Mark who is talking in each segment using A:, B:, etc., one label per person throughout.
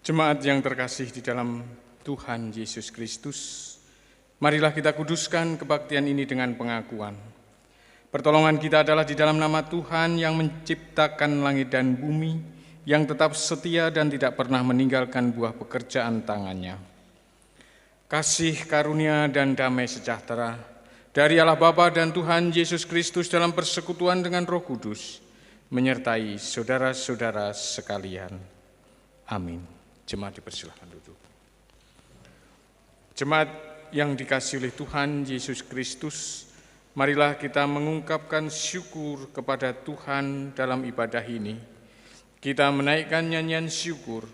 A: Jemaat yang terkasih di dalam Tuhan Yesus Kristus, marilah kita kuduskan kebaktian ini dengan pengakuan. Pertolongan kita adalah di dalam nama Tuhan yang menciptakan langit dan bumi, yang tetap setia dan tidak pernah meninggalkan buah pekerjaan tangannya. Kasih, karunia, dan damai sejahtera dari Allah Bapa dan Tuhan Yesus Kristus dalam persekutuan dengan Roh Kudus menyertai saudara-saudara sekalian. Amin. Jemaat dipersilakan duduk. Jemaat yang dikasihi oleh Tuhan Yesus Kristus, marilah kita mengungkapkan syukur kepada Tuhan dalam ibadah ini. Kita menaikkan nyanyian syukur,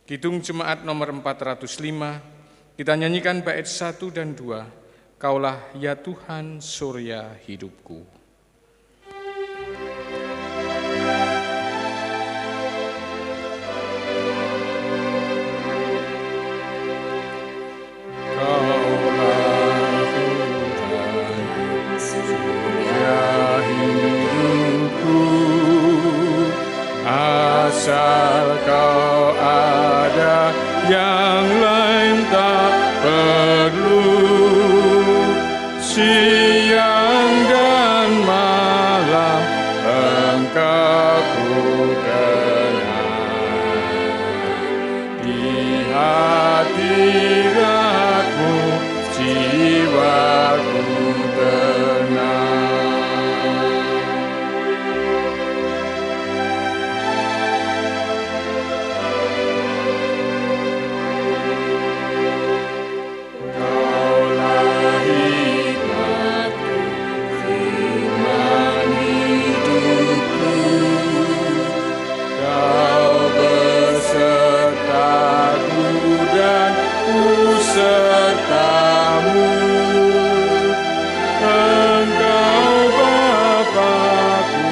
A: Kidung Jemaat nomor 405, kita nyanyikan bait 1 dan 2, Kaulah ya Tuhan surya hidupku.
B: Asal kau ada, yang lain tak perlu. Siang dan malam Engkau ku kenal. Di hadirat-Mu jiwaku tenang. Sertamu, Engkau Bapa-Ku,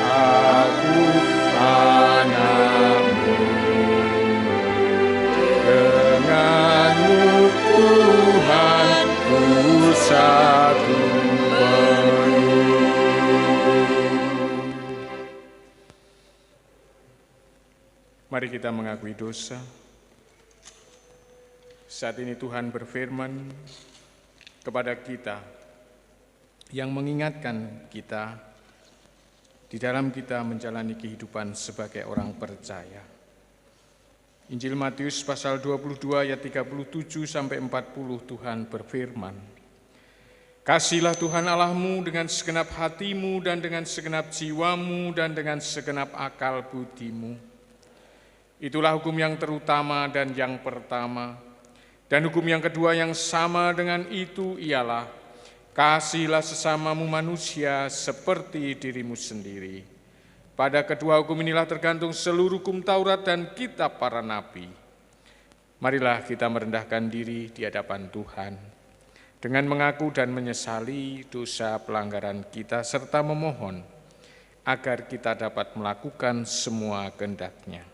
B: aku anak-Mu. Dengan-Mu Tuhan ku satu penuh.
A: Mari kita mengakui dosa. Saat ini Tuhan berfirman kepada kita yang mengingatkan kita di dalam kita menjalani kehidupan sebagai orang percaya. Injil Matius pasal 22 ayat 37 sampai 40 Tuhan berfirman, Kasihlah Tuhan Allahmu dengan segenap hatimu dan dengan segenap jiwamu dan dengan segenap akal budimu. Itulah hukum yang terutama dan yang pertama. Dan hukum yang kedua yang sama dengan itu ialah, kasihlah sesamamu manusia seperti dirimu sendiri. Pada kedua hukum inilah tergantung seluruh hukum Taurat dan kitab para nabi. Marilah kita merendahkan diri di hadapan Tuhan, dengan mengaku dan menyesali dosa pelanggaran kita, serta memohon agar kita dapat melakukan semua kehendak-Nya.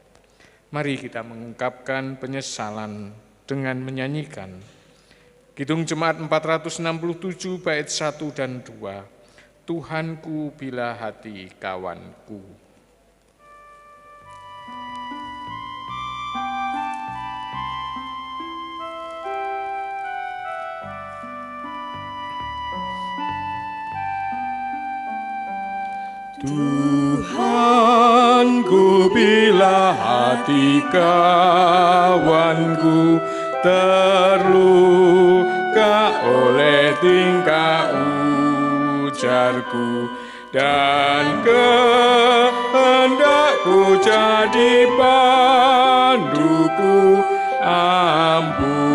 A: Mari kita mengungkapkan penyesalan dengan menyanyikan Kidung Jemaat 467 bait 1 dan 2, Tuhanku bila hati kawanku.
B: Tuhanku bila hati kawanku terluka oleh tingkah ujarku, dan kehendakku jadi panduku, ampunilah.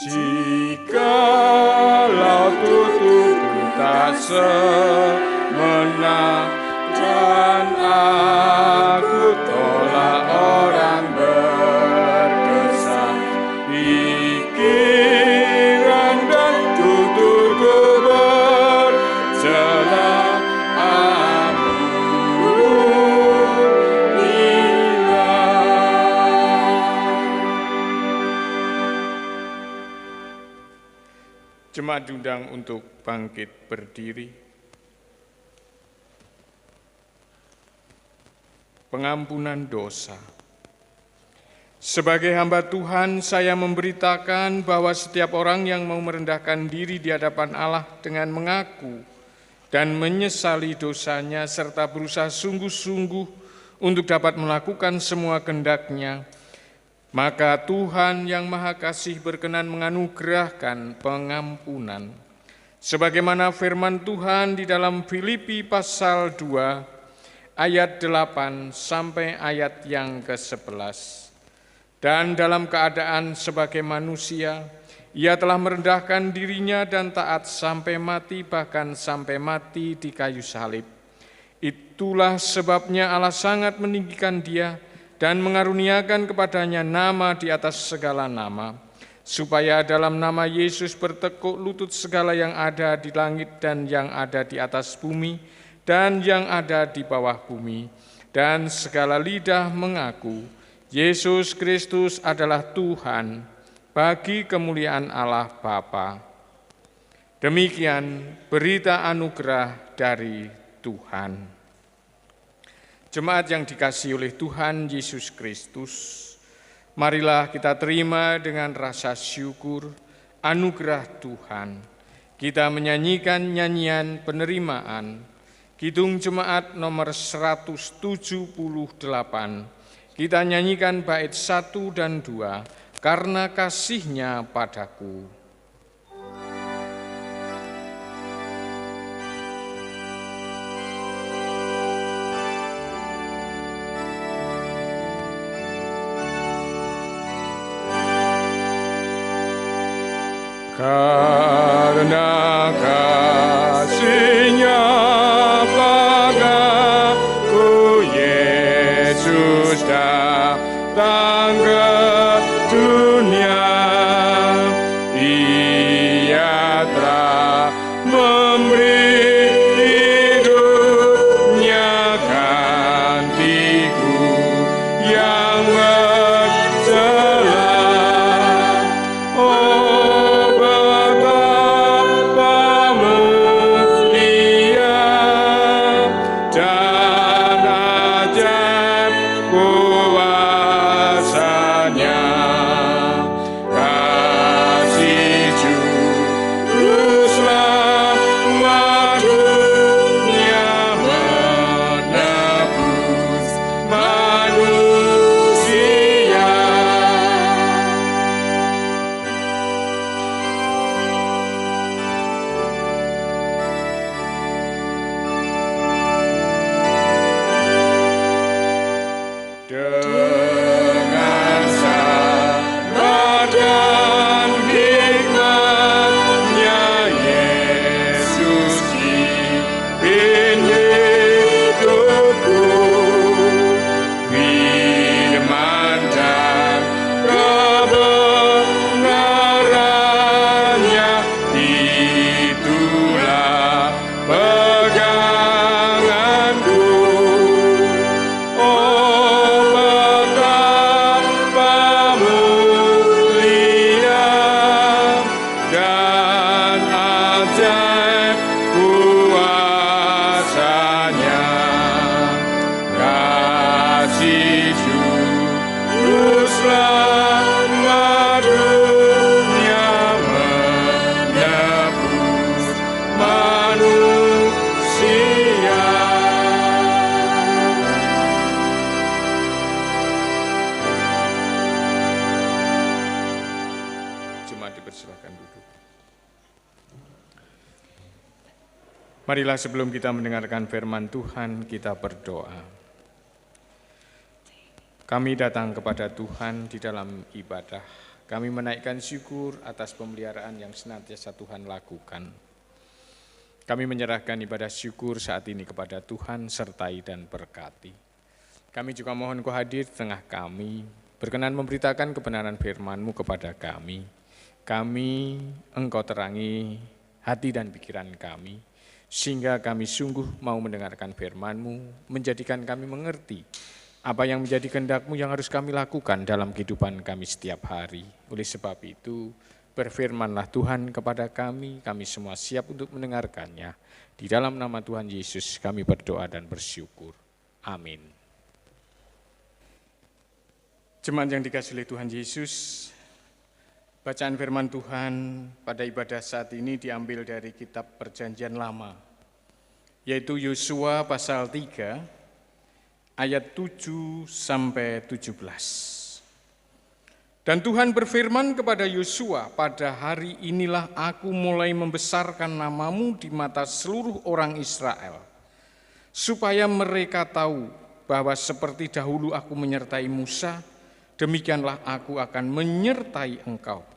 B: Jikalau tutupku tak semena dan aku tolak orang berdosa, pikiran dan tuturku bercela, ampunilah.
A: Jemaat diundang untuk bangkit berdiri. Pengampunan dosa. Sebagai hamba Tuhan, saya memberitakan bahwa setiap orang yang mau merendahkan diri di hadapan Allah dengan mengaku dan menyesali dosanya serta berusaha sungguh-sungguh untuk dapat melakukan semua kehendak-Nya, maka Tuhan yang Maha Kasih berkenan menganugerahkan pengampunan. Sebagaimana firman Tuhan di dalam Filipi pasal 2 ayat 8 sampai ayat yang ke-11. Dan dalam keadaan sebagai manusia, Ia telah merendahkan dirinya dan taat sampai mati, bahkan sampai mati di kayu salib. Itulah sebabnya Allah sangat meninggikan Dia dan mengaruniakan kepadanya nama di atas segala nama, supaya dalam nama Yesus bertekuk lutut segala yang ada di langit dan yang ada di atas bumi dan yang ada di bawah bumi, dan segala lidah mengaku Yesus Kristus adalah Tuhan, bagi kemuliaan Allah Bapa. Demikian berita anugerah dari Tuhan. Jemaat yang dikasihi oleh Tuhan Yesus Kristus, marilah kita terima dengan rasa syukur anugerah Tuhan. Kita menyanyikan nyanyian penerimaan, Kidung Jemaat nomor 178. Kita nyanyikan bait 1 dan 2, karena kasih-Nya padaku.
B: Karena kasih-Nya padaku, Yesus datang ke dunia. Ia telah memberi hidupnya gantiku yang bercela. Oh, betapa mulia dan ajaib kuasa-Nya. Kasih Juru Selamat dunia menebus manusia. Dengan sabar dan hikmat-Nya, Yesus pimpin hidupku. Firman dan kebenaran-Nya, itulah peganganku. Oh, betapa mulia dan ajaib kuasa-Nya. Kasih Juru Selamat dunia menebus manusia.
A: Jemaat dipersilakan duduk. Marilah sebelum kita mendengarkan firman Tuhan, kita berdoa. Kami datang kepada Tuhan di dalam ibadah. Kami menaikkan syukur atas pemeliharaan yang senantiasa Tuhan lakukan. Kami menyerahkan ibadah syukur saat ini kepada Tuhan, sertai dan berkati. Kami juga mohon Kau hadir di tengah kami, berkenan memberitakan kebenaran firman-Mu kepada kami. Kami Engkau terangi hati dan pikiran kami, sehingga kami sungguh mau mendengarkan firman-Mu, menjadikan kami mengerti apa yang menjadi kehendak-Mu yang harus kami lakukan dalam kehidupan kami setiap hari. Oleh sebab itu, Berfirmanlah Tuhan kepada kami semua siap untuk mendengarkannya. Di dalam nama Tuhan Yesus kami berdoa dan bersyukur. Amin. Jemaat yang dikasihi oleh Tuhan Yesus, bacaan firman Tuhan pada ibadah saat ini diambil dari kitab Perjanjian Lama, yaitu Yosua pasal 3 ayat 7 sampai 17. Dan Tuhan berfirman kepada Yosua, pada hari inilah aku mulai membesarkan namamu di mata seluruh orang Israel, supaya mereka tahu bahwa seperti dahulu aku menyertai Musa, demikianlah aku akan menyertai engkau.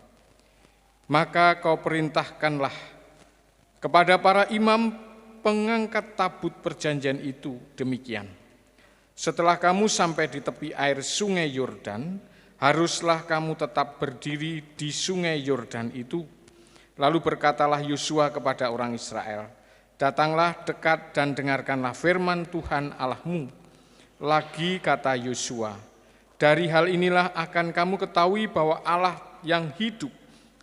A: Maka kau perintahkanlah kepada para imam pengangkat tabut perjanjian itu demikian. Setelah kamu sampai di tepi air sungai Yordan, haruslah kamu tetap berdiri di sungai Yordan itu. Lalu berkatalah Yosua kepada orang Israel, datanglah dekat dan dengarkanlah firman Tuhan Allahmu. Lagi kata Yosua, dari hal inilah akan kamu ketahui bahwa Allah yang hidup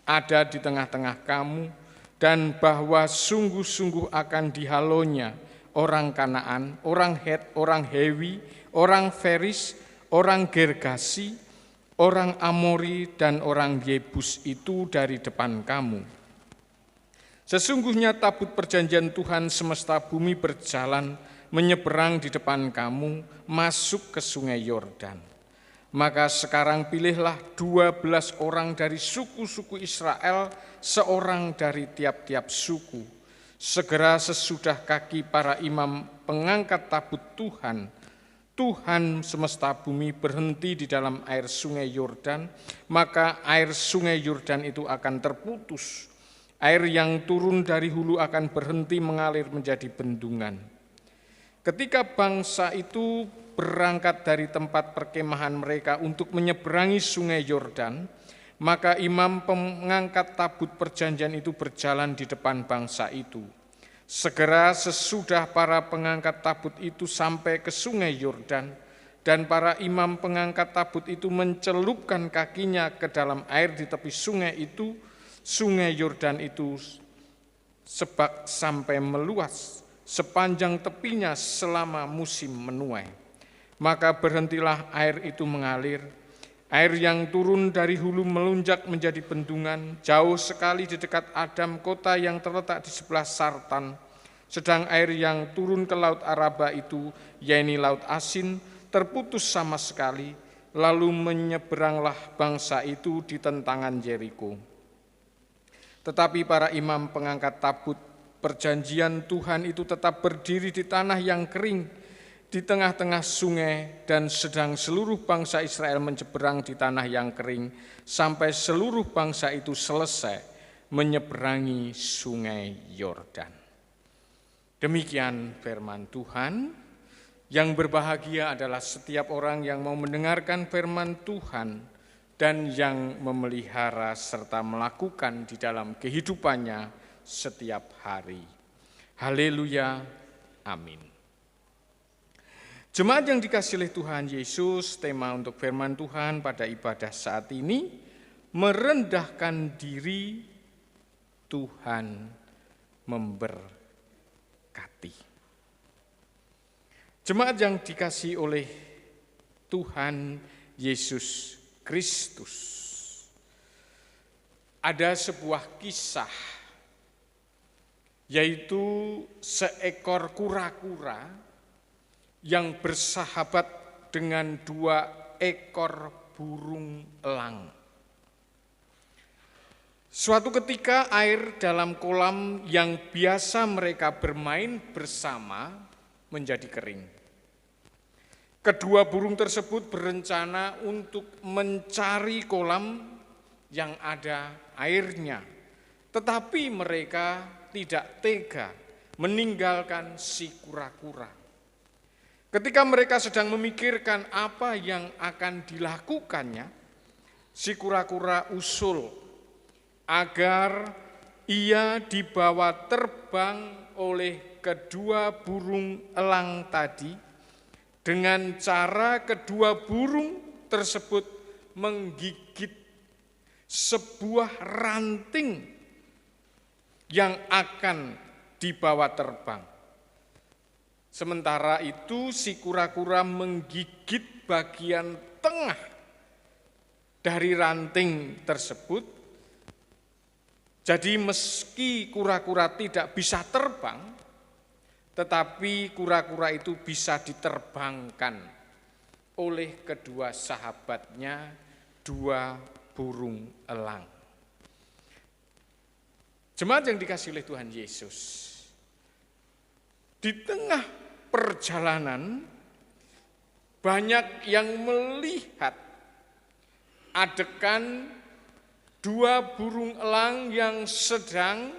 A: ada di tengah-tengah kamu, dan bahwa sungguh-sungguh akan dihalonya orang Kanaan, orang Het, orang Hewi, orang Feris, orang Gergasi, orang Amori, dan orang Yebus itu dari depan kamu. Sesungguhnya tabut perjanjian Tuhan semesta bumi berjalan menyeberang di depan kamu, masuk ke sungai Yordan. Maka sekarang pilihlah 12 orang dari suku-suku Israel, seorang dari tiap-tiap suku. Segera sesudah kaki para imam pengangkat tabut Tuhan semesta bumi berhenti di dalam air sungai Yordan, maka air sungai Yordan itu akan terputus. Air yang turun dari hulu akan berhenti mengalir menjadi bendungan. Ketika bangsa itu berangkat dari tempat perkemahan mereka untuk menyeberangi sungai Yordan, maka imam pengangkat tabut perjanjian itu berjalan di depan bangsa itu. Segera sesudah para pengangkat tabut itu sampai ke sungai Yordan, dan para imam pengangkat tabut itu mencelupkan kakinya ke dalam air di tepi sungai itu, sungai Yordan itu sebak sampai meluas sepanjang tepinya selama musim menuai. Maka berhentilah air itu mengalir. Air yang turun dari hulu melunjak menjadi bendungan, jauh sekali di dekat Adam, kota yang terletak di sebelah Sartan. Sedang air yang turun ke Laut Araba itu, yaitu Laut Asin, terputus sama sekali, lalu menyeberanglah bangsa itu di tentangan Yeriko. Tetapi para imam pengangkat tabut perjanjian Tuhan itu tetap berdiri di tanah yang kering, di tengah-tengah sungai, dan sedang seluruh bangsa Israel menyeberang di tanah yang kering, sampai seluruh bangsa itu selesai menyeberangi sungai Yordan. Demikian firman Tuhan. Yang berbahagia adalah setiap orang yang mau mendengarkan firman Tuhan dan yang memelihara serta melakukan di dalam kehidupannya setiap hari. Haleluya, amin. Jemaat yang dikasihi oleh Tuhan Yesus, tema untuk firman Tuhan pada ibadah saat ini, merendahkan diri, Tuhan memberkati. Jemaat yang dikasihi oleh Tuhan Yesus Kristus, ada sebuah kisah, yaitu seekor kura-kura yang bersahabat dengan 2 ekor burung elang. Suatu ketika air dalam kolam yang biasa mereka bermain bersama menjadi kering. Kedua burung tersebut berencana untuk mencari kolam yang ada airnya, tetapi mereka tidak tega meninggalkan si kura-kura. Ketika mereka sedang memikirkan apa yang akan dilakukannya, si kura-kura usul agar ia dibawa terbang oleh kedua burung elang tadi, dengan cara kedua burung tersebut menggigit sebuah ranting yang akan dibawa terbang. Sementara itu si kura-kura menggigit bagian tengah dari ranting tersebut. Jadi meski kura-kura tidak bisa terbang, tetapi kura-kura itu bisa diterbangkan oleh kedua sahabatnya, dua burung elang. Jemaat yang dikasihi oleh Tuhan Yesus, di tengah perjalanan banyak yang melihat adegan dua burung elang yang sedang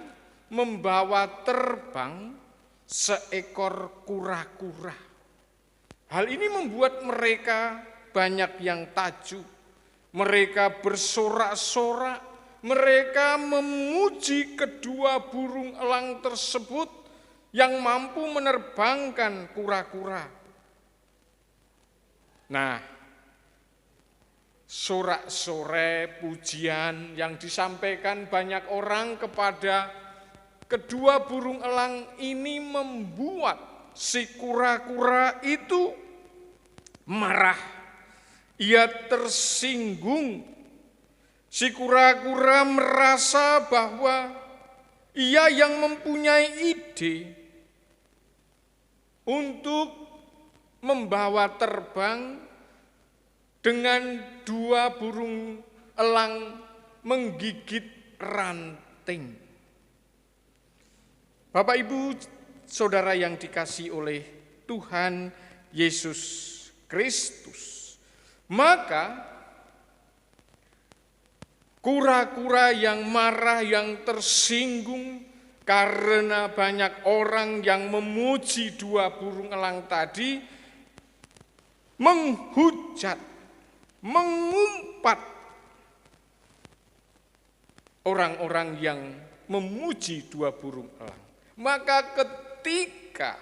A: membawa terbang seekor kura-kura. Hal ini membuat mereka banyak yang takjub. Mereka bersorak-sorak, mereka memuji kedua burung elang tersebut yang mampu menerbangkan kura-kura. Nah, sorak-sorai pujian yang disampaikan banyak orang kepada kedua burung elang ini membuat si kura-kura itu marah. Ia tersinggung. Si kura-kura merasa bahwa ia yang mempunyai ide untuk membawa terbang dengan dua burung elang menggigit ranting. Bapak, Ibu, Saudara yang dikasihi oleh Tuhan Yesus Kristus, maka kura-kura yang marah, yang tersinggung karena banyak orang yang memuji dua burung elang tadi, menghujat, mengumpat orang-orang yang memuji dua burung elang. Maka ketika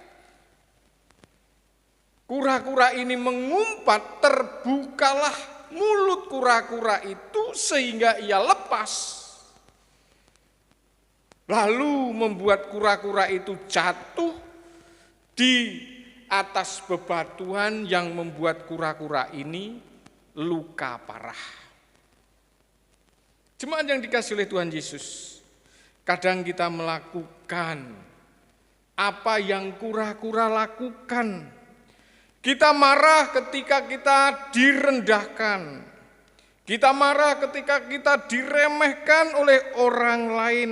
A: kura-kura ini mengumpat, terbukalah mulut kura-kura itu sehingga ia lepas. Lalu membuat kura-kura itu jatuh di atas bebatuan yang membuat kura-kura ini luka parah. Jemaat yang dikasihi oleh Tuhan Yesus, kadang kita melakukan apa yang kura-kura lakukan. Kita marah ketika kita direndahkan. Kita marah ketika kita diremehkan oleh orang lain.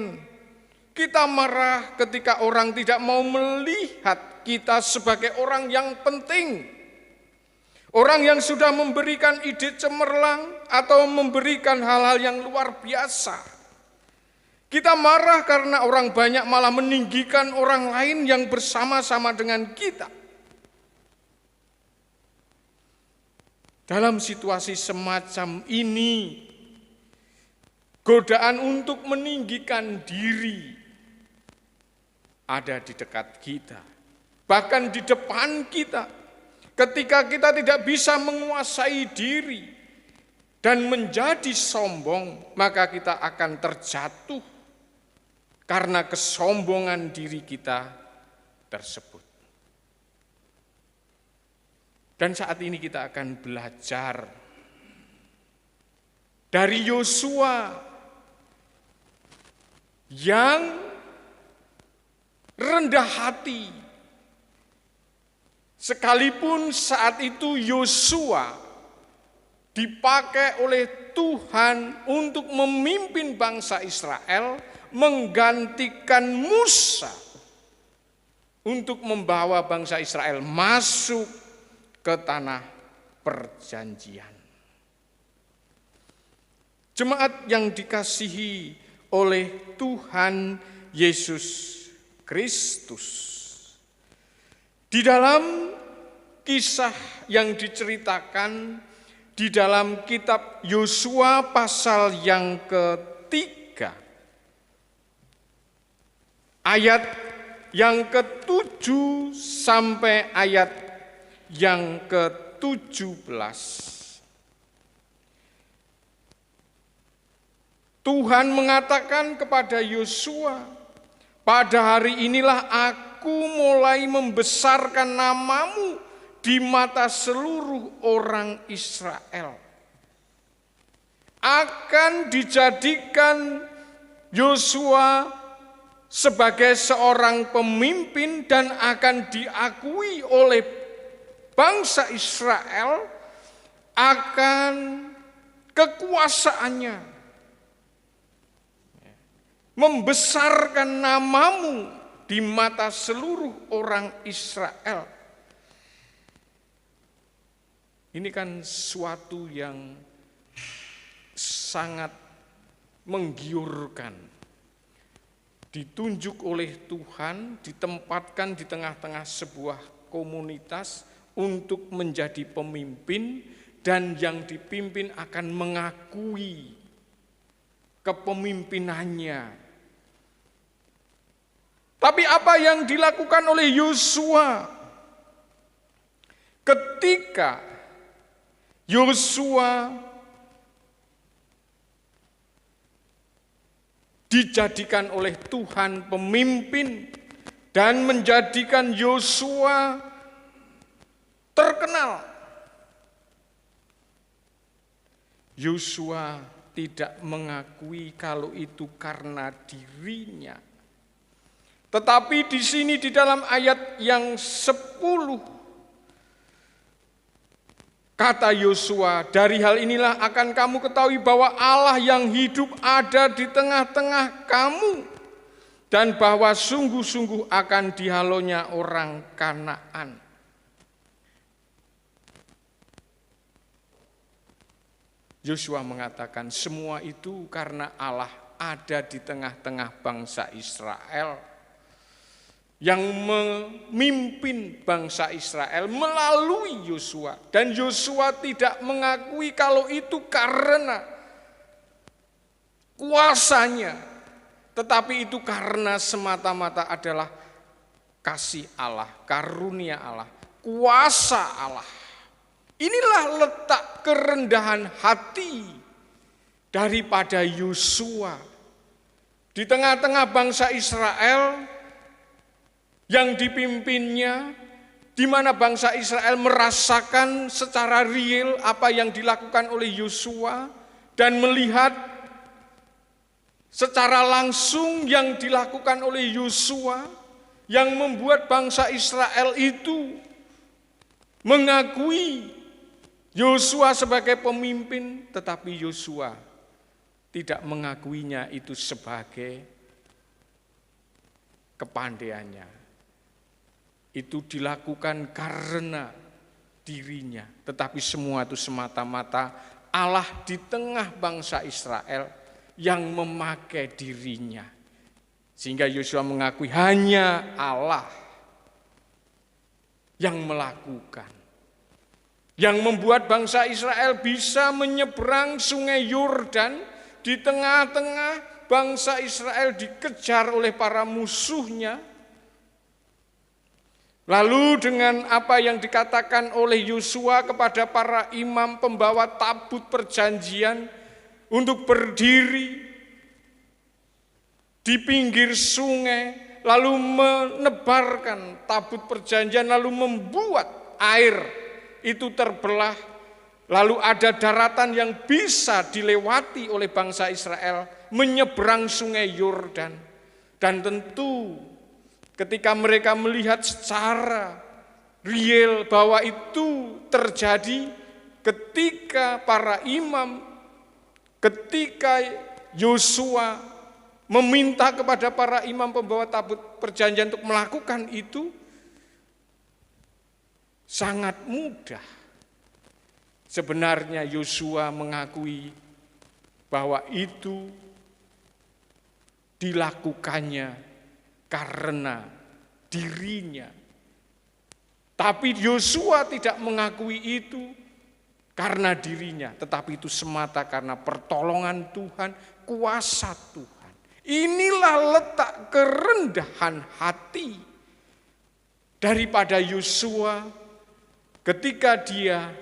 A: Kita marah ketika orang tidak mau melihat kita sebagai orang yang penting. Orang yang sudah memberikan ide cemerlang atau memberikan hal-hal yang luar biasa. Kita marah karena orang banyak malah meninggikan orang lain yang bersama-sama dengan kita. Dalam situasi semacam ini, godaan untuk meninggikan diri ada di dekat kita, bahkan di depan kita. Ketika kita tidak bisa menguasai diri dan menjadi sombong, maka kita akan terjatuh karena kesombongan diri kita tersebut. Dan saat ini kita akan belajar dari Yosua yang rendah hati. Sekalipun saat itu Yosua dipakai oleh Tuhan untuk memimpin bangsa Israel, menggantikan Musa untuk membawa bangsa Israel masuk ke tanah perjanjian. Jemaat yang dikasihi oleh Tuhan Yesus Kristus, di dalam kisah yang diceritakan di dalam kitab Yosua pasal yang ketiga, ayat yang ke-7 sampai ayat yang ke-17. Tuhan mengatakan kepada Yosua, pada hari inilah aku mulai membesarkan namamu di mata seluruh orang Israel. Akan dijadikan Yosua sebagai seorang pemimpin dan akan diakui oleh bangsa Israel akan kekuasaannya. Membesarkan namamu di mata seluruh orang Israel. Ini kan suatu yang sangat menggiurkan. Ditunjuk oleh Tuhan, ditempatkan di tengah-tengah sebuah komunitas untuk menjadi pemimpin, dan yang dipimpin akan mengakui kepemimpinannya. Tapi apa yang dilakukan oleh Yosua ketika Yosua dijadikan oleh Tuhan pemimpin dan menjadikan Yosua terkenal? Yosua tidak mengakui kalau itu karena dirinya. Tetapi di sini di dalam ayat yang 10 kata Yosua, dari hal inilah akan kamu ketahui bahwa Allah yang hidup ada di tengah-tengah kamu, dan bahwa sungguh-sungguh akan dihalonya orang Kanaan. Yosua mengatakan semua itu karena Allah ada di tengah-tengah bangsa Israel, yang memimpin bangsa Israel melalui Yosua. Dan Yosua tidak mengakui kalau itu karena kuasanya, tetapi itu karena semata-mata adalah kasih Allah, karunia Allah, kuasa Allah. Inilah letak kerendahan hati daripada Yosua di tengah-tengah bangsa Israel yang dipimpinnya, di mana bangsa Israel merasakan secara real apa yang dilakukan oleh Yosua dan melihat secara langsung yang dilakukan oleh Yosua yang membuat bangsa Israel itu mengakui Yosua sebagai pemimpin, tetapi Yosua tidak mengakuinya itu sebagai kepandaiannya. Itu dilakukan karena dirinya, tetapi semua itu semata-mata Allah di tengah bangsa Israel yang memakai dirinya. Sehingga Yosua mengakui hanya Allah yang melakukan, yang membuat bangsa Israel bisa menyeberang sungai Yordan. Di tengah-tengah bangsa Israel dikejar oleh para musuhnya. Lalu dengan apa yang dikatakan oleh Yosua kepada para imam pembawa tabut perjanjian untuk berdiri di pinggir sungai, lalu menebarkan tabut perjanjian, lalu membuat air itu terbelah, lalu ada daratan yang bisa dilewati oleh bangsa Israel menyeberang sungai Yordan. Dan tentu ketika mereka melihat secara real bahwa itu terjadi, ketika para imam, ketika Yosua meminta kepada para imam pembawa tabut perjanjian untuk melakukan itu, sangat mudah. Sebenarnya Yosua mengakui bahwa itu dilakukannya karena dirinya. Tapi Yosua tidak mengakui itu karena dirinya, tetapi itu semata karena pertolongan Tuhan, kuasa Tuhan. Inilah letak kerendahan hati daripada Yosua ketika dia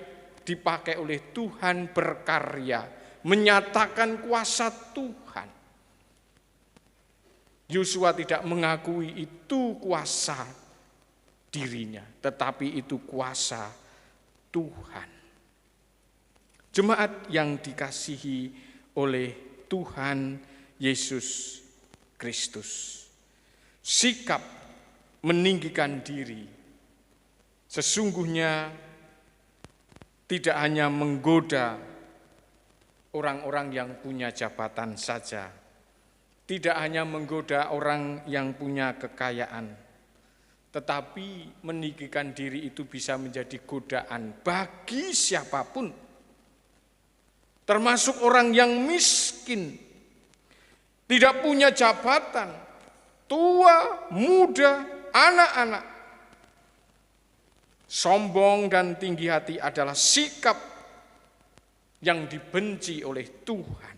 A: dipakai oleh Tuhan berkarya menyatakan kuasa Tuhan. Yosua tidak mengakui itu kuasa dirinya, tetapi itu kuasa Tuhan. Jemaat yang dikasihi oleh Tuhan Yesus Kristus, sikap meninggikan diri sesungguhnya tidak hanya menggoda orang-orang yang punya jabatan saja, tidak hanya menggoda orang yang punya kekayaan, tetapi meninggikan diri itu bisa menjadi godaan bagi siapapun, termasuk orang yang miskin, tidak punya jabatan, tua, muda, anak-anak. Sombong dan tinggi hati adalah sikap yang dibenci oleh Tuhan.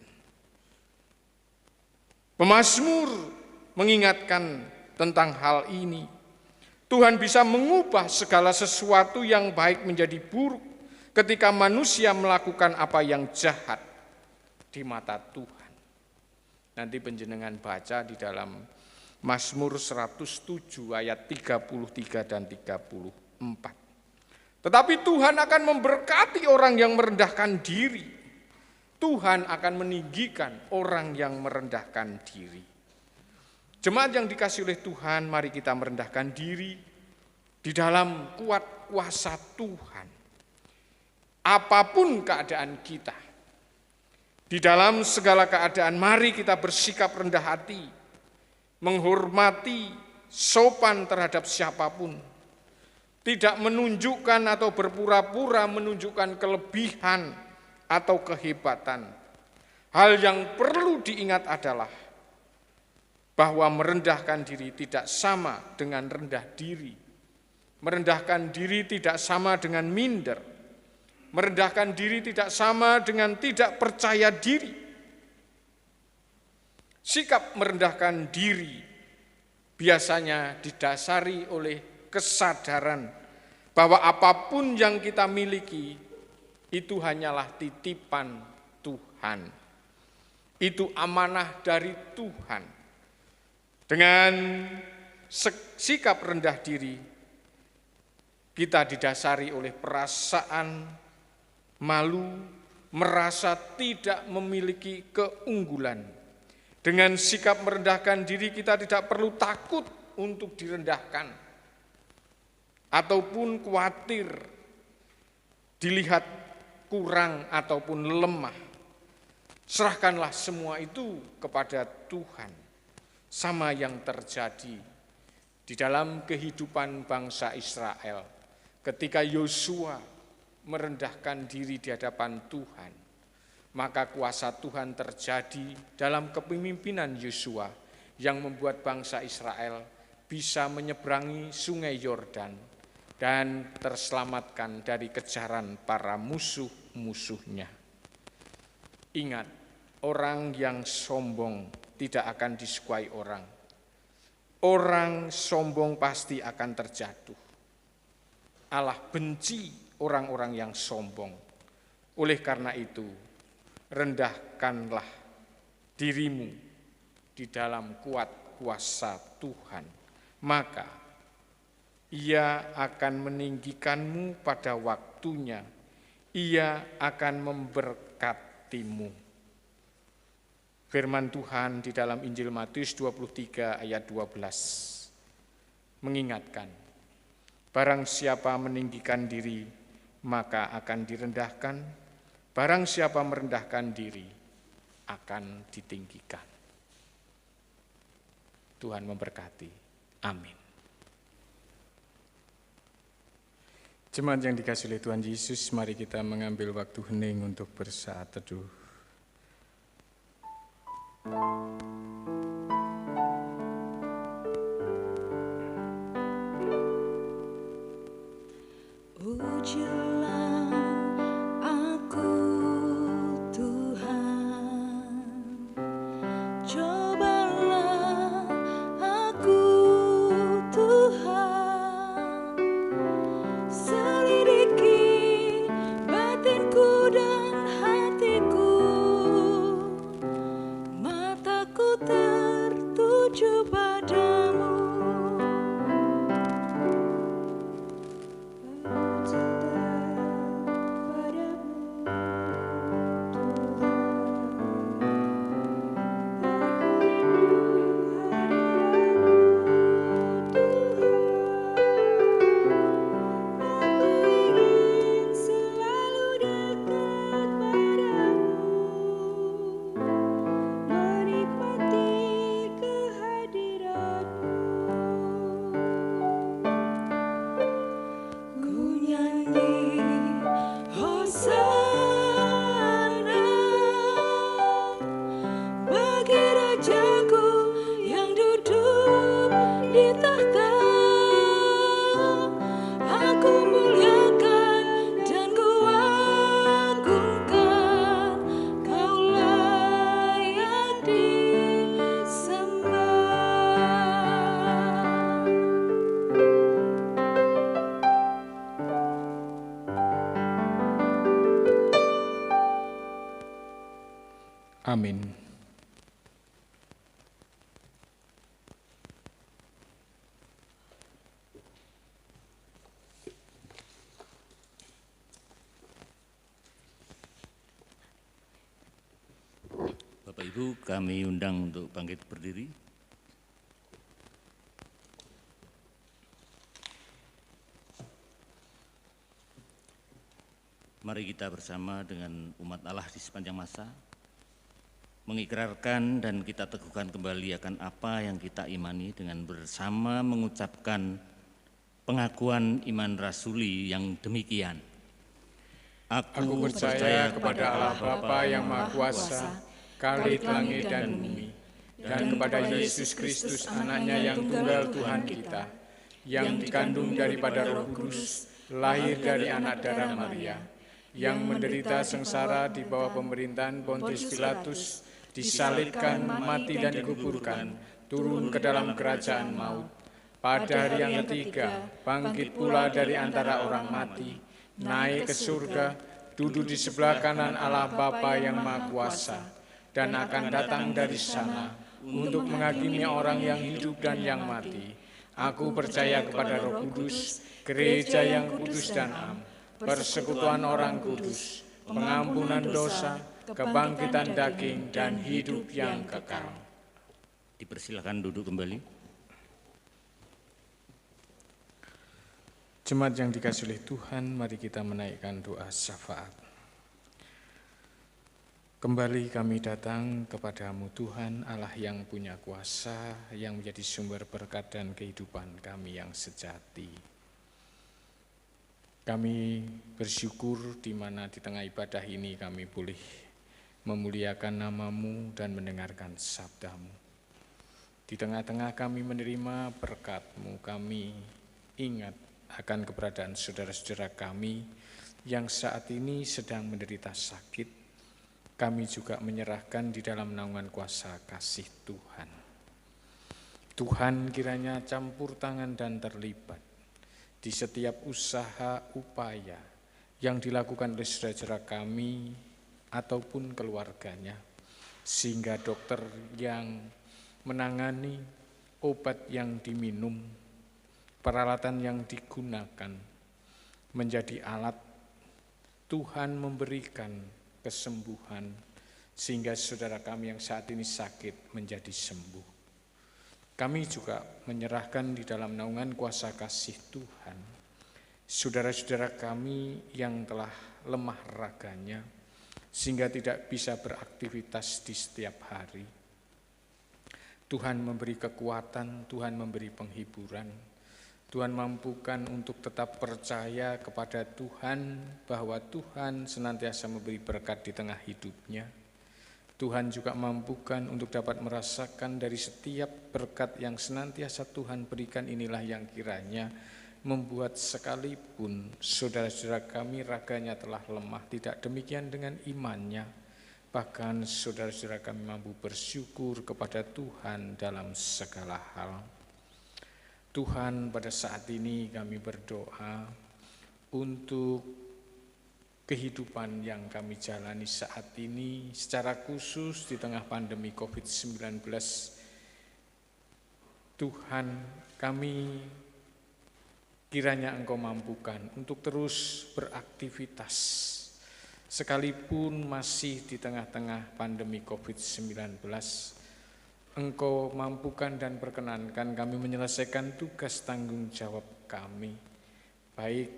A: Pemazmur mengingatkan tentang hal ini. Tuhan bisa mengubah segala sesuatu yang baik menjadi buruk ketika manusia melakukan apa yang jahat di mata Tuhan. Nanti panjenengan baca di dalam Mazmur 107 ayat 33 dan 34. Tetapi Tuhan akan memberkati orang yang merendahkan diri. Tuhan akan meninggikan orang yang merendahkan diri. Jemaat yang dikasihi oleh Tuhan, mari kita merendahkan diri di dalam kuat kuasa Tuhan. Apapun keadaan kita, di dalam segala keadaan mari kita bersikap rendah hati, menghormati, sopan terhadap siapapun, tidak menunjukkan atau berpura-pura menunjukkan kelebihan atau kehebatan. Hal yang perlu diingat adalah bahwa merendahkan diri tidak sama dengan rendah diri. Merendahkan diri tidak sama dengan minder. Merendahkan diri tidak sama dengan tidak percaya diri. Sikap merendahkan diri biasanya didasari oleh kesadaran bahwa apapun yang kita miliki itu hanyalah titipan Tuhan. Itu amanah dari Tuhan. Dengan sikap rendah diri, kita didasari oleh perasaan malu, merasa tidak memiliki keunggulan. Dengan sikap merendahkan diri, kita tidak perlu takut untuk direndahkan, ataupun khawatir dilihat kurang ataupun lemah. Serahkanlah semua itu kepada Tuhan. Sama yang terjadi di dalam kehidupan bangsa Israel ketika Yosua merendahkan diri di hadapan Tuhan, maka kuasa Tuhan terjadi dalam kepemimpinan Yosua yang membuat bangsa Israel bisa menyeberangi sungai Yordan dan terselamatkan dari kejaran para musuh-musuhnya. Ingat, orang yang sombong tidak akan disukai orang. Orang sombong pasti akan terjatuh. Allah benci orang-orang yang sombong. Oleh karena itu, rendahkanlah dirimu di dalam kuat kuasa Tuhan. Maka Ia akan meninggikanmu pada waktunya. Ia akan memberkatimu. Firman Tuhan di dalam Injil Matius 23 ayat 12 mengingatkan, barang siapa meninggikan diri, maka akan direndahkan. Barang siapa merendahkan diri, akan ditinggikan. Tuhan memberkati. Amin. Jemaat yang dikasihi oleh Tuhan Yesus, mari kita mengambil waktu hening untuk bersaat teduh.
C: Ujilah aku Tuhan, cobalah aku Tuhan, selidiki batinku dan hatiku. menuju padamu.
A: Amin.
D: Bapak Ibu, kami undang untuk bangkit berdiri. Mari kita bersama dengan umat Allah di sepanjang masa mengikrarkan dan kita teguhkan kembali akan apa yang kita imani dengan bersama mengucapkan pengakuan iman rasuli yang demikian.
A: Aku percaya kepada Allah Bapa yang Maha Kuasa, Khalid langit dan bumi, dan kepada Yesus Kristus anaknya yang tunggal Tuhan kita, yang dikandung daripada Roh Kudus, lahir dari anak darah Maria, yang menderita sengsara di bawah pemerintahan Pontius Pilatus, disalibkan, mati dan dikuburkan, turun ke dalam kerajaan maut. Pada hari yang ketiga, bangkit pula dari antara orang mati, naik ke surga, duduk di sebelah kanan Allah Bapa yang Maha Kuasa, dan akan datang dari sana untuk menghakimi orang yang hidup dan yang mati. Aku percaya kepada Roh Kudus, gereja yang kudus dan am, persekutuan orang kudus, pengampunan dosa, kebangkitan daging, dan hidup yang kekal.
D: Dipersilakan duduk kembali.
A: Jemaat yang dikasihi oleh Tuhan, mari kita menaikkan doa syafaat. Kembali kami datang kepadamu Tuhan, Allah yang punya kuasa, yang menjadi sumber berkat dan kehidupan kami yang sejati. Kami bersyukur di mana di tengah ibadah ini kami boleh memuliakan nama-Mu dan mendengarkan sabda-Mu. Di tengah-tengah kami menerima berkat-Mu, kami ingat akan keberadaan saudara-saudara kami yang saat ini sedang menderita sakit. Kami juga menyerahkan di dalam naungan kuasa kasih Tuhan. Tuhan kiranya campur tangan dan terlibat di setiap usaha upaya yang dilakukan oleh saudara-saudara kami ataupun keluarganya, sehingga dokter yang menangani, obat yang diminum, peralatan yang digunakan menjadi alat Tuhan memberikan kesembuhan, sehingga saudara kami yang saat ini sakit menjadi sembuh. Kami juga menyerahkan di dalam naungan kuasa kasih Tuhan saudara-saudara kami yang telah lemah raganya, sehingga tidak bisa beraktivitas di setiap hari. Tuhan memberi kekuatan, Tuhan memberi penghiburan, Tuhan mampukan untuk tetap percaya kepada Tuhan bahwa Tuhan senantiasa memberi berkat di tengah hidupnya. Tuhan juga mampukan untuk dapat merasakan dari setiap berkat yang senantiasa Tuhan berikan, inilah yang kiranya membuat sekalipun saudara-saudara kami raganya telah lemah, tidak demikian dengan imannya. Bahkan saudara-saudara kami mampu bersyukur kepada Tuhan dalam segala hal. Tuhan, pada saat ini kami berdoa untuk kehidupan yang kami jalani saat ini, secara khusus di tengah pandemi COVID-19 Tuhan, kami kiranya Engkau mampukan untuk terus beraktivitas, sekalipun masih di tengah-tengah pandemi COVID-19. Engkau mampukan dan perkenankan kami menyelesaikan tugas tanggung jawab kami, baik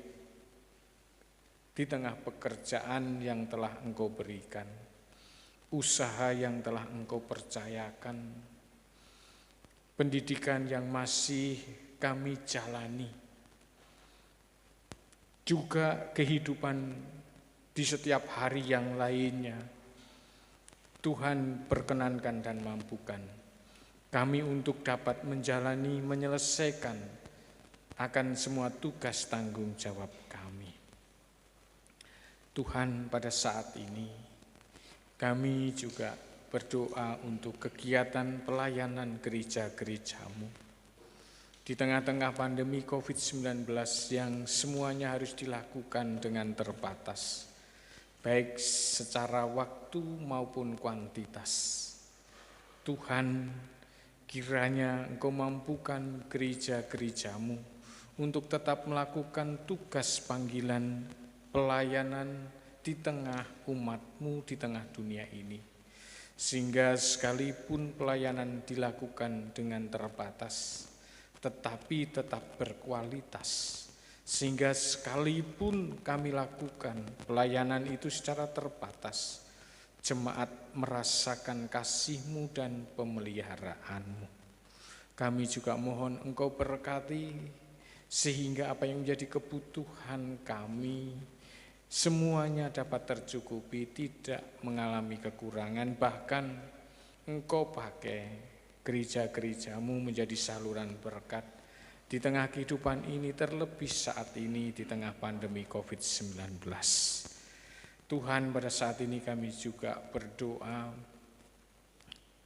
A: di tengah pekerjaan yang telah Engkau berikan, usaha yang telah Engkau percayakan, pendidikan yang masih kami jalani, juga kehidupan di setiap hari yang lainnya. Tuhan perkenankan dan mampukan kami untuk dapat menjalani, menyelesaikan akan semua tugas tanggung jawab kami. Tuhan, pada saat ini kami juga berdoa untuk kegiatan pelayanan gereja-gereja-Mu. Di tengah-tengah pandemi COVID-19 yang semuanya harus dilakukan dengan terbatas, baik secara waktu maupun kuantitas. Tuhan, kiranya Engkau mampukan gereja-gereja-Mu untuk tetap melakukan tugas panggilan pelayanan di tengah umat-Mu, di tengah dunia ini. Sehingga sekalipun pelayanan dilakukan dengan terbatas, tetapi tetap berkualitas. Sehingga sekalipun kami lakukan pelayanan itu secara terbatas, jemaat merasakan kasih-Mu dan pemeliharaan-Mu. Kami juga mohon Engkau berkati, sehingga apa yang menjadi kebutuhan kami, semuanya dapat tercukupi, tidak mengalami kekurangan. Bahkan Engkau pakai gereja-gereja-Mu menjadi saluran berkat di tengah kehidupan ini, terlebih saat ini di tengah pandemi COVID-19. Tuhan, pada saat ini kami juga berdoa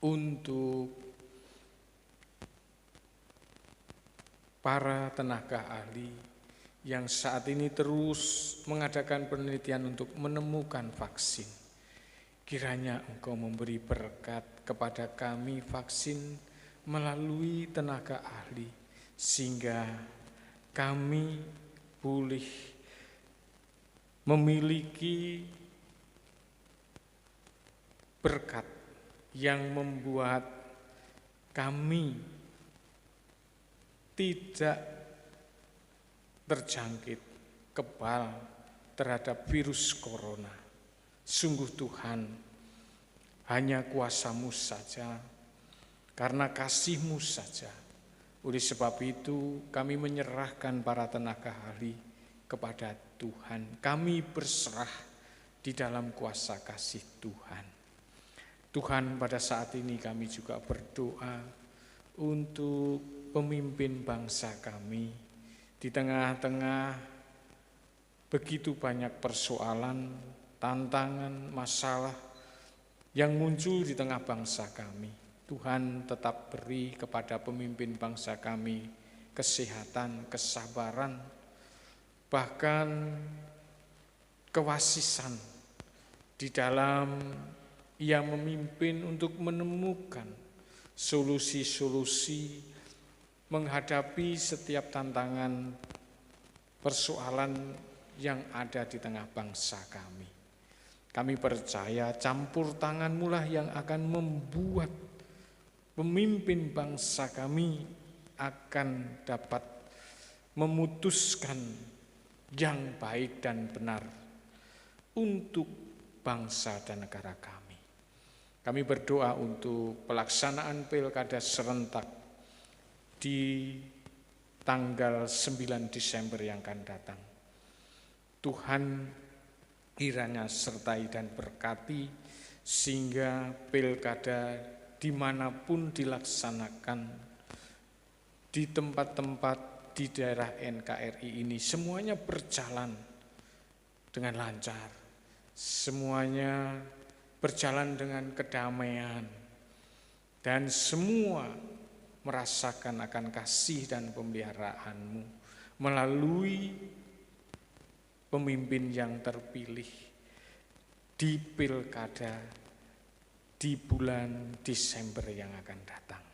A: untuk para tenaga ahli yang saat ini terus mengadakan penelitian untuk menemukan vaksin. Kiranya Engkau memberi berkat kepada kami vaksin melalui tenaga ahli, sehingga kami boleh memiliki berkat yang membuat kami tidak terjangkit kebal terhadap virus corona. Sungguh Tuhan, hanya kuasa-Mu saja, karena kasih-Mu saja. Oleh sebab itu kami menyerahkan para tenaga ahli kepada Tuhan. Kami berserah di dalam kuasa kasih Tuhan. Tuhan, pada saat ini kami juga berdoa untuk pemimpin bangsa kami. Di tengah-tengah begitu banyak persoalan, tantangan, masalah yang muncul di tengah bangsa kami, Tuhan tetap beri kepada pemimpin bangsa kami kesehatan, kesabaran, bahkan kewasisan di dalam Ia memimpin untuk menemukan solusi-solusi menghadapi setiap tantangan persoalan yang ada di tengah bangsa kami. Kami percaya campur tangan-Mu lah yang akan membuat pemimpin bangsa kami akan dapat memutuskan yang baik dan benar untuk bangsa dan negara kami. Kami berdoa untuk pelaksanaan pilkada serentak di tanggal 9 Desember yang akan datang. Tuhan kiranya sertai dan berkati, sehingga pilkada dimanapun dilaksanakan, di tempat-tempat di daerah NKRI ini, semuanya berjalan dengan lancar, semuanya berjalan dengan kedamaian, dan semua merasakan akan kasih dan pemeliharaan-Mu melalui pemimpin yang terpilih di pilkada di bulan Desember yang akan datang.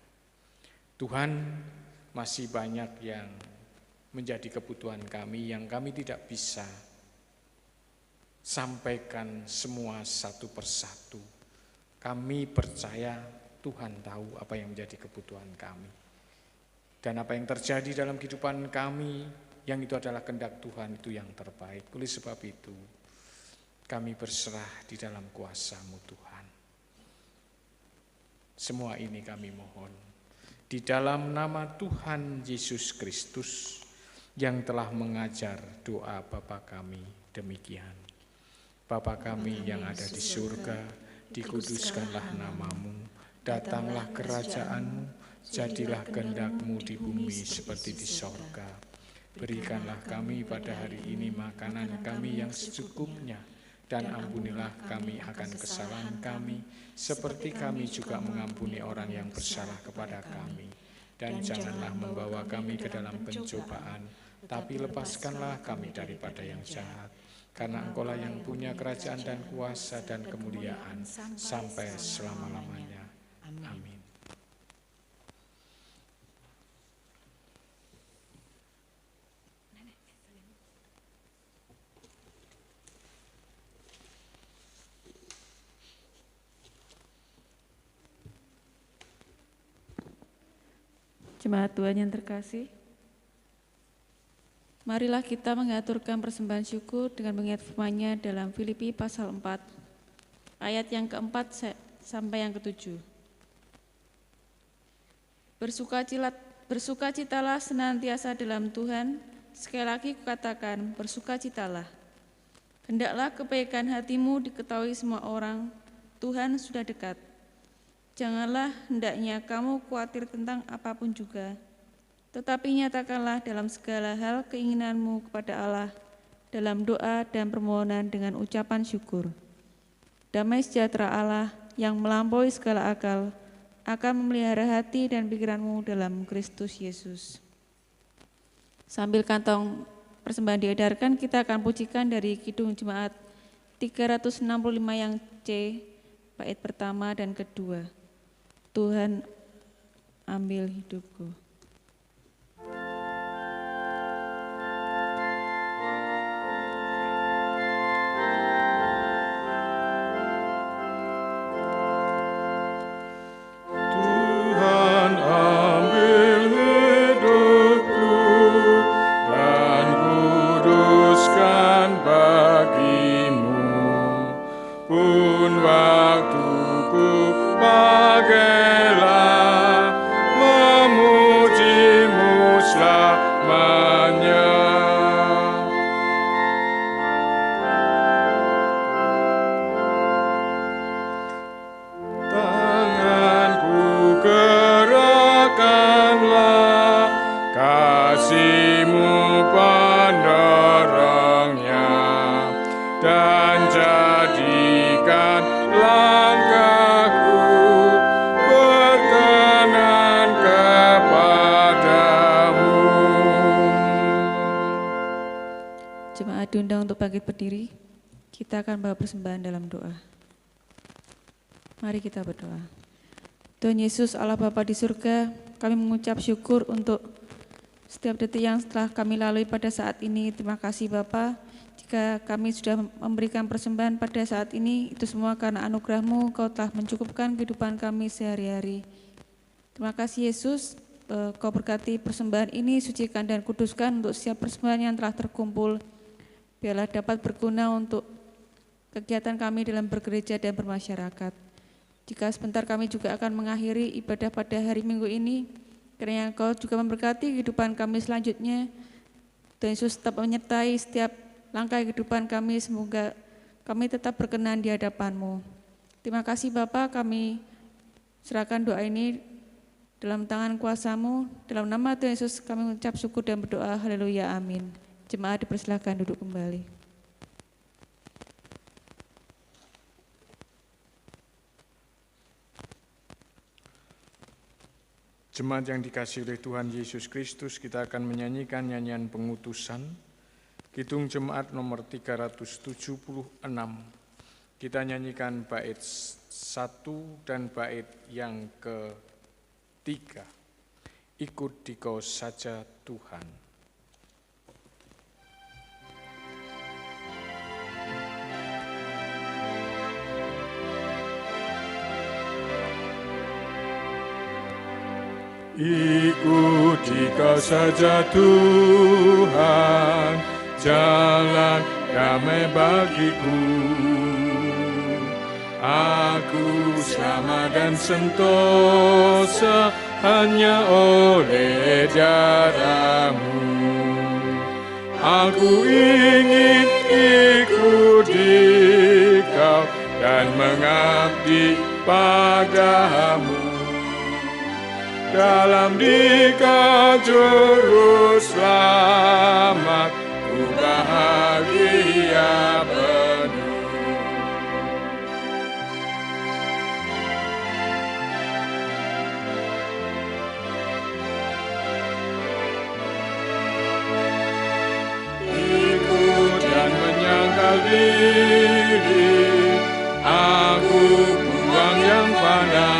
A: Tuhan, masih banyak yang menjadi kebutuhan kami yang kami tidak bisa sampaikan semua satu persatu. Kami percaya Tuhan tahu apa yang menjadi kebutuhan kami. Dan apa yang terjadi dalam kehidupan kami, yang itu adalah kehendak Tuhan, itu yang terbaik. Oleh sebab itu, kami berserah di dalam kuasa-Mu Tuhan. Semua ini kami mohon di dalam nama Tuhan Yesus Kristus yang telah mengajar doa Bapa kami demikian. Bapa kami yang ada di surga, dikuduskanlah nama-Mu, datanglah kerajaan-Mu, jadilah kehendak-Mu di bumi seperti di sorga. Berikanlah kami pada hari ini makanan kami yang secukupnya, dan ampunilah kami akan kesalahan kami, seperti kami juga mengampuni orang yang bersalah kepada kami. Dan janganlah membawa kami ke dalam pencobaan, tapi lepaskanlah kami daripada yang jahat. Karena Engkau-lah yang punya kerajaan dan kuasa dan kemuliaan sampai selama-lamanya. Amin.
E: Jemaat Tuhan yang terkasih, marilah kita mengaturkan persembahan syukur dengan mengingat firman-Nya dalam Filipi pasal 4, ayat yang keempat sampai yang ketujuh. Bersukacitalah senantiasa dalam Tuhan, sekali lagi kukatakan, bersukacitalah. Hendaklah kebaikan hatimu diketahui semua orang, Tuhan sudah dekat. Janganlah hendaknya kamu khawatir tentang apapun juga, tetapi nyatakanlah dalam segala hal keinginanmu kepada Allah dalam doa dan permohonan dengan ucapan syukur. Damai sejahtera Allah yang melampaui segala akal akan memelihara hati dan pikiranmu dalam Kristus Yesus. Sambil kantong persembahan diedarkan, kita akan pujikan dari Kidung Jemaat 365 yang C, bait pertama dan kedua. Tuhan, ambil hidupku.
B: Tuhan ambil hidupku dan kuduskan bagi-Mu, pun waktuku pakailah memuji-Mu selamanya. Tanganku gerakkanlah, kasih-Mu penerangnya, dan jadikan langkahku berkenan kepadamu.
E: Jemaat diundang untuk bangkit berdiri. Kita akan bawa persembahan dalam doa. Mari kita berdoa. Tuhan Yesus, Allah Bapa di surga, kami mengucap syukur untuk setiap detik yang telah kami lalui pada saat ini. Terima kasih Bapa, jika kami sudah memberikan persembahan pada saat ini, itu semua karena anugerah-Mu, Kau telah mencukupkan kehidupan kami sehari-hari. Terima kasih Yesus, Kau berkati persembahan ini, sucikan dan kuduskan untuk setiap persembahan yang telah terkumpul, biarlah dapat berguna untuk kegiatan kami dalam bergereja dan bermasyarakat. Jika sebentar kami juga akan mengakhiri ibadah pada hari Minggu ini, kiranya Kau juga memberkati kehidupan kami selanjutnya. Tuhan Yesus tetap menyertai setiap langkah kehidupan kami, semoga kami tetap berkenan di hadapan-Mu. Terima kasih Bapa, kami serahkan doa ini dalam tangan kuasa-Mu. Dalam nama Tuhan Yesus kami mengucap syukur dan berdoa, haleluya, amin. Jemaat dipersilakan duduk kembali.
A: Jemaat yang dikasihi oleh Tuhan Yesus Kristus, kita akan menyanyikan nyanyian pengutusan, Kidung Jemaat nomor 376. Kita nyanyikan bait 1 dan bait yang ketiga. ikut Dikau saja Tuhan.
B: Ikuti Kau saja Tuhan, jalan damai bagiku. Aku selamat dan sentosa hanya oleh darah-Mu. Aku ingin ikuti Kau dan mengabdi padamu. Dalam Dikau juru selamat, ku bahagia penuh. Ikut dan menyangkal diri, aku buang yang fana.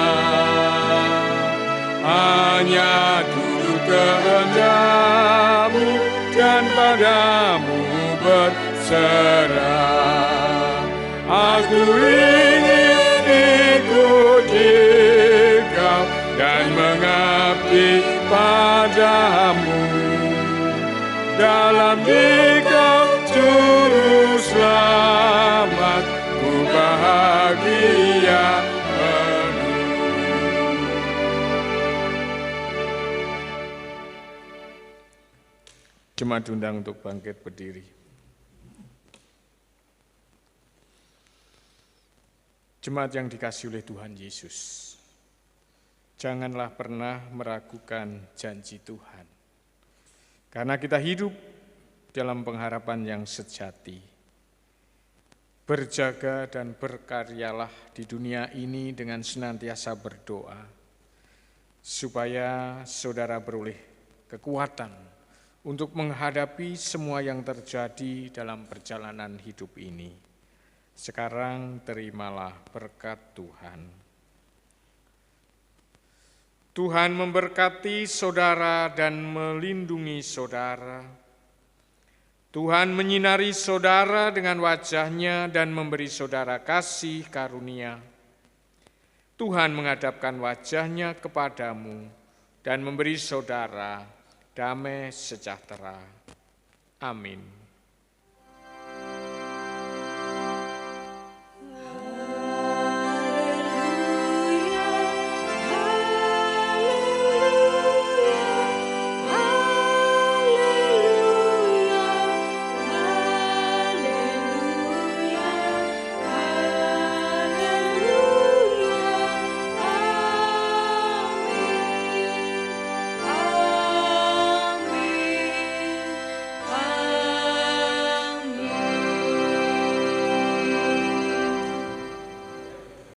B: Hanya turut kehendak-Mu dan padamu berserah. Aku ingin ikuti Kau dan mengabdi padamu. Dalam Dikau juru selamat, ku bahagia.
A: Jemaat diundang untuk bangkit berdiri. Jemaat yang dikasihi oleh Tuhan Yesus, janganlah pernah meragukan janji Tuhan. Karena kita hidup dalam pengharapan yang sejati. Berjaga dan berkaryalah di dunia ini dengan senantiasa berdoa, supaya saudara beroleh kekuatan untuk menghadapi semua yang terjadi dalam perjalanan hidup ini. Sekarang terimalah berkat Tuhan. Tuhan memberkati saudara dan melindungi saudara. Tuhan menyinari saudara dengan wajah-Nya dan memberi saudara kasih karunia. Tuhan menghadapkan wajah-Nya kepadamu dan memberi saudara damai sejahtera. Amin.